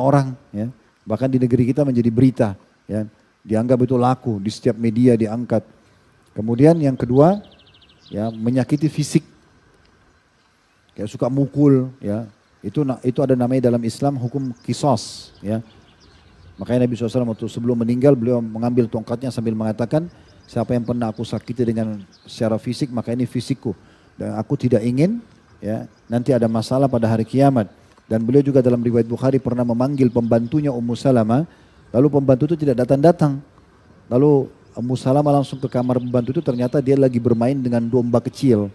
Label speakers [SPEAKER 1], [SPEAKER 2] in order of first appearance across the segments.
[SPEAKER 1] orang, ya. Bahkan di negeri kita menjadi berita, ya. Dianggap itu laku, di setiap media diangkat. Kemudian yang kedua, ya, menyakiti fisik. Kayak suka mukul, ya. Itu ada namanya dalam Islam hukum kisos, ya. Makanya Nabi SAW waktu sebelum meninggal beliau mengambil tongkatnya sambil mengatakan, siapa yang pernah aku sakiti dengan secara fisik maka ini fisikku. Dan aku tidak ingin, ya, nanti ada masalah pada hari kiamat. Dan beliau juga dalam riwayat Bukhari pernah memanggil pembantunya Ummu Salamah, lalu pembantu itu tidak datang-datang. Lalu Ummu Salamah langsung ke kamar pembantu itu, ternyata dia lagi bermain dengan domba kecil.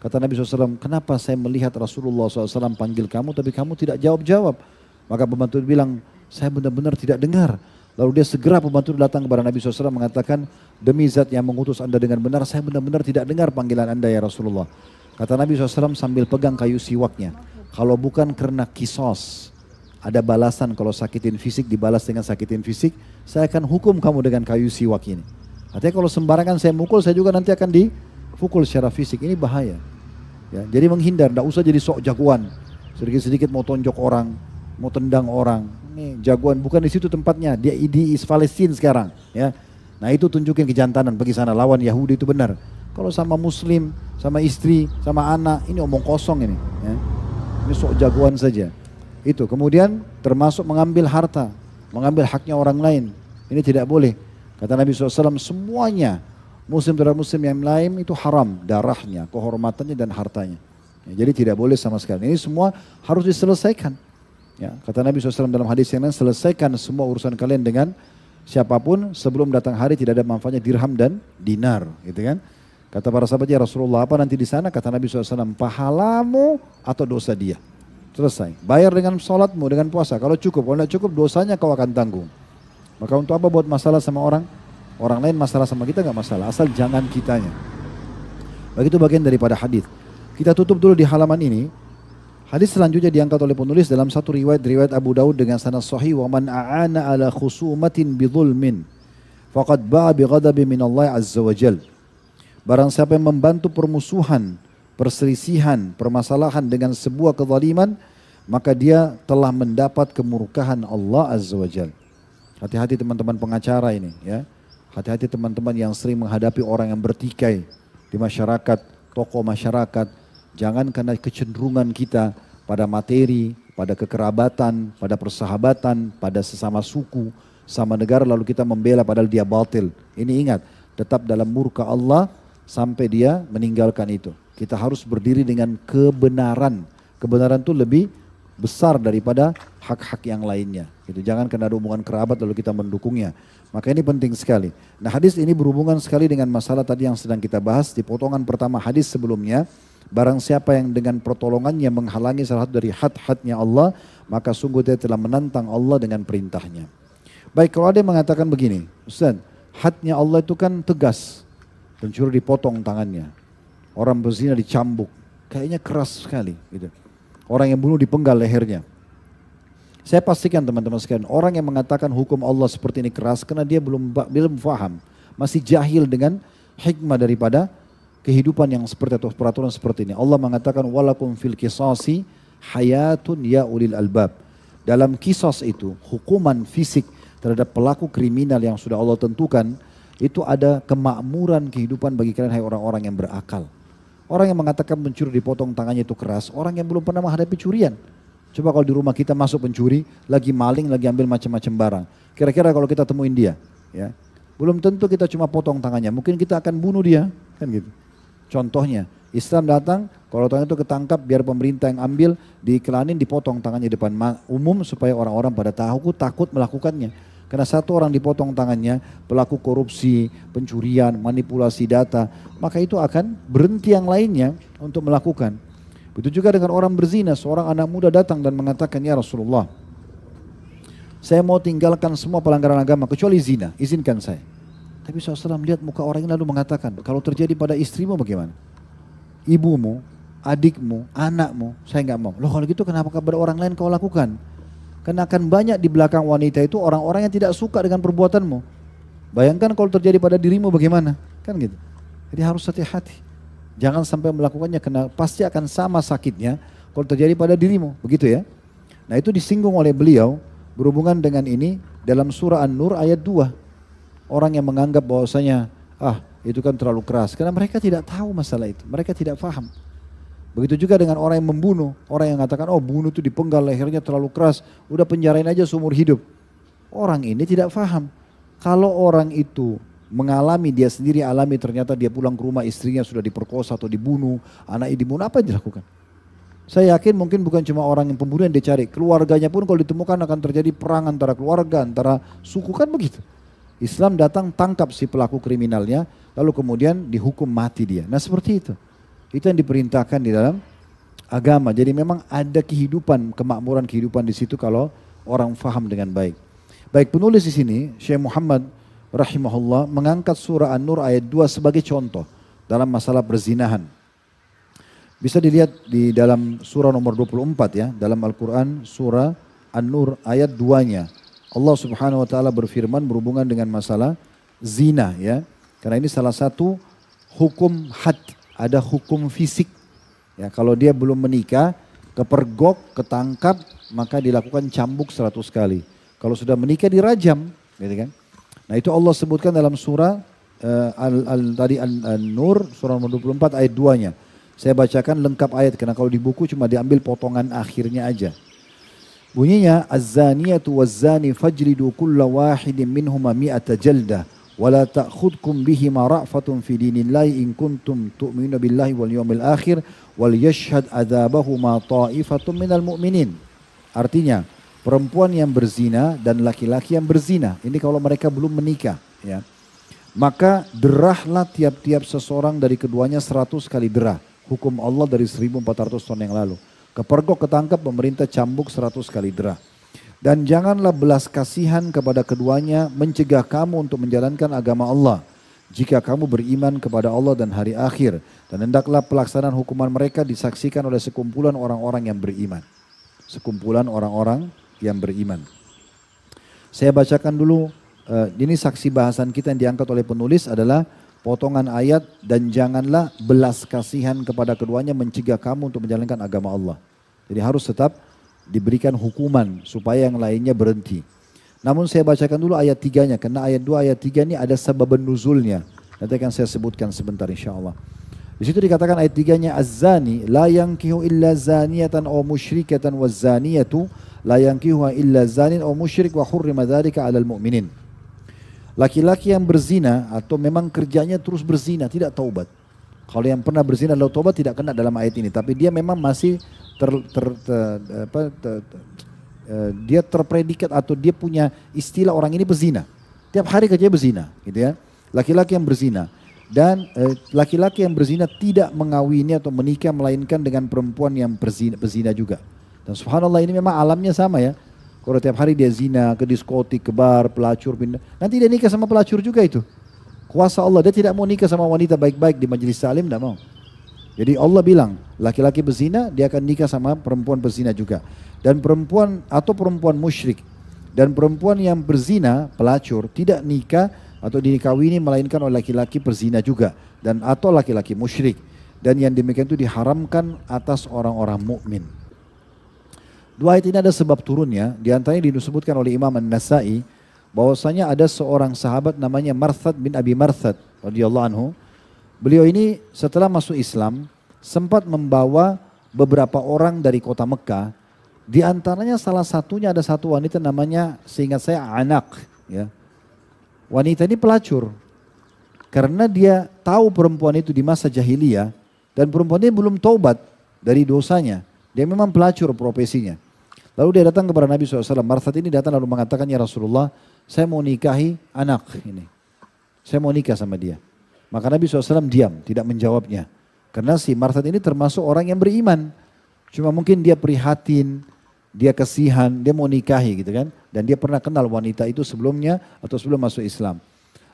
[SPEAKER 1] Kata Nabi SAW, kenapa saya melihat Rasulullah SAW panggil kamu tapi kamu tidak jawab-jawab? Maka pembantu bilang, saya benar-benar tidak dengar. Lalu dia segera pembantu datang kepada Nabi SAW mengatakan, demi zat yang mengutus anda dengan benar, saya benar-benar tidak dengar panggilan anda ya Rasulullah. Kata Nabi SAW sambil pegang kayu siwaknya, kalau bukan karena kisos, ada balasan kalau sakitin fisik dibalas dengan sakitin fisik, saya akan hukum kamu dengan kayu siwak ini. Artinya kalau sembarangan saya mukul, saya juga nanti akan dipukul secara fisik, ini bahaya. Ya, jadi menghindar, tidak usah jadi sok jagoan, sedikit-sedikit mau tonjok orang, mau tendang orang. Ini jagoan, bukan di situ tempatnya, dia di Palestina sekarang, ya. Nah itu tunjukin kejantanan, pergi sana lawan Yahudi itu benar. Kalau sama muslim, sama istri, sama anak, ini omong kosong ini, ya. Ini sok jagoan saja. Itu kemudian termasuk mengambil harta, mengambil haknya orang lain, ini tidak boleh. Kata Nabi SAW, semuanya muslim terhadap muslim yang lain itu haram, darahnya, kehormatannya dan hartanya. Ya, jadi tidak boleh sama sekali. Ini semua harus diselesaikan. Ya, kata Nabi SAW dalam hadis yang lain, selesaikan semua urusan kalian dengan siapapun sebelum datang hari tidak ada manfaatnya dirham dan dinar, gitu kan? Kata para sahabat, ya Rasulullah, apa nanti di sana? Kata Nabi SAW, pahalamu atau dosa dia. Selesai. Bayar dengan sholatmu, dengan puasa. Kalau cukup, kalau tidak cukup dosanya kau akan tanggung. Maka untuk apa buat masalah sama orang? Orang lain masalah sama kita nggak masalah, asal jangan kitanya. Begitu bagian daripada hadis. Kita tutup dulu di halaman ini. Hadis selanjutnya diangkat oleh penulis dalam satu riwayat Abu Daud dengan sanad sahih, wa man a'ana ala khusumatin bidzulmin faqad ba'a bi ghadabin min Allah azza wajal. Barang siapa yang membantu permusuhan, perselisihan, permasalahan dengan sebuah kezaliman, maka dia telah mendapat kemurkaan Allah azza wajal. Hati-hati teman-teman pengacara ini, ya. Hati-hati teman-teman yang sering menghadapi orang yang bertikai di masyarakat, tokoh masyarakat. Jangan karena kecenderungan kita pada materi, pada kekerabatan, pada persahabatan, pada sesama suku, sama negara lalu kita membela padahal dia batil. Ini ingat, tetap dalam murka Allah sampai dia meninggalkan itu. Kita harus berdiri dengan kebenaran. Kebenaran itu lebih besar daripada hak-hak yang lainnya. Gitu. Jangan karena ada hubungan kerabat lalu kita mendukungnya. Maka ini penting sekali. Nah hadis ini berhubungan sekali dengan masalah tadi yang sedang kita bahas di potongan pertama hadis sebelumnya. Barang siapa yang dengan pertolongannya menghalangi salah satu dari had-hadnya Allah, maka sungguh dia telah menantang Allah dengan perintahnya. Baik, kalau ada yang mengatakan begini, Ustaz, hadnya Allah itu kan tegas. Pencuri dipotong tangannya. Orang berzina dicambuk. Kayaknya keras sekali. Gitu. Orang yang bunuh dipenggal lehernya. Saya pastikan teman-teman sekalian, orang yang mengatakan hukum Allah seperti ini keras karena dia belum paham, masih jahil dengan hikmah daripada kehidupan yang seperti atau peraturan seperti ini. Allah mengatakan walakum fil qisasi hayatun ya ulil albab. Dalam kisos itu, hukuman fisik terhadap pelaku kriminal yang sudah Allah tentukan, itu ada kemakmuran kehidupan bagi kalian hai orang-orang yang berakal. Orang yang mengatakan pencuri dipotong tangannya itu keras, orang yang belum pernah menghadapi curian. Coba kalau di rumah kita masuk pencuri, lagi maling, lagi ambil macam-macam barang. Kira-kira kalau kita temuin dia, ya, belum tentu kita cuma potong tangannya, mungkin kita akan bunuh dia, kan gitu. Contohnya, Islam datang, kalau tangan itu ketangkap, biar pemerintah yang ambil, diiklanin, dipotong tangannya di depan umum supaya orang-orang pada tahu, takut melakukannya. Karena satu orang dipotong tangannya, pelaku korupsi, pencurian, manipulasi data, maka itu akan berhenti yang lainnya untuk melakukan. Begitu juga dengan orang berzina, seorang anak muda datang dan mengatakan, ya Rasulullah, saya mau tinggalkan semua pelanggaran agama kecuali zina, izinkan saya. Tapi SAW lihat muka orang ini lalu mengatakan, kalau terjadi pada istrimu bagaimana? Ibumu, adikmu, anakmu, saya nggak mau. Loh kalau gitu kenapa kepada orang lain kau lakukan? Karena akan banyak di belakang wanita itu orang-orang yang tidak suka dengan perbuatanmu. Bayangkan kalau terjadi pada dirimu bagaimana? Kan gitu. Jadi harus hati-hati. Jangan sampai melakukannya karena pasti akan sama sakitnya kalau terjadi pada dirimu. Begitu ya. Nah itu disinggung oleh beliau Berhubungan dengan ini dalam surah An-Nur ayat 2. Orang yang menganggap bahwasanya itu kan terlalu keras. Karena mereka tidak tahu masalah itu. Mereka tidak paham. Begitu juga dengan orang yang membunuh. Orang yang mengatakan bunuh itu dipenggal lehernya terlalu keras. Udah penjarain aja seumur hidup. Orang ini tidak paham. Kalau orang itu mengalami, dia sendiri alami, ternyata dia pulang ke rumah istrinya sudah diperkosa atau dibunuh. Anaknya dibunuh, apa yang dilakukan? Saya yakin mungkin bukan cuma orang yang pembunuh yang dicari. Keluarganya pun kalau ditemukan akan terjadi perang antara keluarga, antara suku, kan begitu. Islam datang tangkap si pelaku kriminalnya. Lalu kemudian dihukum mati dia. Nah seperti itu. Itu yang diperintahkan di dalam agama. Jadi memang ada kehidupan, kemakmuran kehidupan di situ kalau orang faham dengan baik. Baik, penulis di sini Syekh Muhammad rahimahullah mengangkat surah An-Nur ayat 2 sebagai contoh dalam masalah perzinahan. Bisa dilihat di dalam surah nomor 24 ya, dalam Al-Quran surah An-Nur ayat 2-nya. Allah Subhanahu wa taala berfirman berhubungan dengan masalah zina ya. Karena ini salah satu hukum had. Ada hukum fisik, ya kalau dia belum menikah, kepergok, ketangkap, maka dilakukan cambuk 100 kali. Kalau sudah menikah dirajam, gitu kan? Nah itu Allah sebutkan dalam surah An-Nur, surah nomor 24 ayat 2-nya. Saya bacakan lengkap ayat, karena kalau di buku cuma diambil potongan akhirnya aja. Bunyinya, Az-zaniyatu waz-zani fajridu kulla wahidin minhuma mi'ata jaldah. ولا تأخذكم بهما رأفة في دين الله إن كنتم تؤمنون بالله واليوم الآخر وليشهد عذابهما طائفة من المؤمنين. Artinya perempuan yang berzina dan laki-laki yang berzina, ini kalau mereka belum menikah ya, maka derahlah tiap-tiap seseorang dari keduanya 100 kali derah. Hukum Allah dari 1400 tahun yang lalu. Kepergok, ketangkap, pemerintah cambuk 100 kali derah. Dan janganlah belas kasihan kepada keduanya mencegah kamu untuk menjalankan agama Allah. Jika kamu beriman kepada Allah dan hari akhir. Dan hendaklah pelaksanaan hukuman mereka disaksikan oleh sekumpulan orang-orang yang beriman. Sekumpulan orang-orang yang beriman. Saya bacakan dulu, ini saksi bahasan kita yang diangkat oleh penulis adalah potongan ayat, dan janganlah belas kasihan kepada keduanya mencegah kamu untuk menjalankan agama Allah. Jadi harus tetap diberikan hukuman supaya yang lainnya berhenti. Namun saya bacakan dulu ayat 3-nya, karena ayat 2 ayat 3 ini ada sebab nuzulnya. Nanti akan saya sebutkan sebentar insyaAllah. Di situ dikatakan ayat 3-nya, Az-zani la yankihu illa zaniyatan aw musyrikatan waz-zaniyatu la yankihuha illa zanin aw musyrik wa hurrima dzalika 'alal mu'minin. Laki-laki yang berzina atau memang kerjanya terus berzina, tidak taubat. Kalau yang pernah berzina lalu taubat tidak kena dalam ayat ini, tapi dia memang masih dia terpredikat atau dia punya istilah orang ini bezina. Tiap hari kerja bezina, gitu ya. Laki-laki yang berzina. Dan laki-laki yang berzina tidak mengawini atau menikah melainkan dengan perempuan yang berzina juga. Dan subhanallah ini memang alamnya sama ya. Kalau tiap hari dia zina, ke diskotik, ke bar, pelacur, pindah. Nanti dia nikah sama pelacur juga itu. Kuasa Allah, dia tidak mau nikah sama wanita baik-baik di majelis salim, tidak mau. Jadi Allah bilang, laki-laki berzina, dia akan nikah sama perempuan berzina juga. Dan perempuan atau perempuan musyrik. Dan perempuan yang berzina, pelacur, tidak nikah atau dinikahwini melainkan oleh laki-laki berzina juga. Dan atau laki-laki musyrik. Dan yang demikian itu diharamkan atas orang-orang mukmin. Dua ayat ini ada sebab turunnya, diantaranya disebutkan oleh Imam An-Nasai, bahwasanya ada seorang sahabat namanya Marthad bin Abi Marthad radhiyallahu anhu. Beliau ini setelah masuk Islam sempat membawa beberapa orang dari kota Mekah. Di antaranya salah satunya ada satu wanita namanya, seingat saya, Anak. Ya. Wanita ini pelacur. Karena dia tahu perempuan itu di masa jahiliyah dan perempuan ini belum taubat dari dosanya. Dia memang pelacur profesinya. Lalu dia datang kepada Nabi SAW. Marthad ini datang lalu mengatakan, ya Rasulullah, saya mau nikahi Anak ini. Saya mau nikah sama dia. Maka Nabi SAW diam, tidak menjawabnya. Karena si Marthad ini termasuk orang yang beriman. Cuma mungkin dia prihatin, dia kasihan, dia mau nikahi gitu kan. Dan dia pernah kenal wanita itu sebelumnya atau sebelum masuk Islam.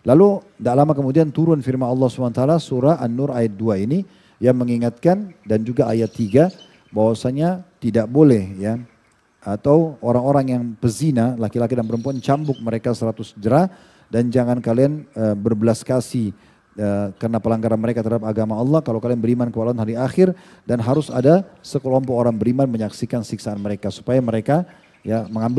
[SPEAKER 1] Lalu tidak lama kemudian turun firman Allah SWT surah An-Nur ayat 2 ini. Yang mengingatkan dan juga ayat 3 bahwasanya tidak boleh ya. Atau orang-orang yang pezina, laki-laki dan perempuan, cambuk mereka 100 jerah. Dan jangan kalian berbelas kasih karena pelanggaran mereka terhadap agama Allah. Kalau kalian beriman kepada Allah hari akhir, dan harus ada sekelompok orang beriman menyaksikan siksaan mereka supaya mereka ya mengambil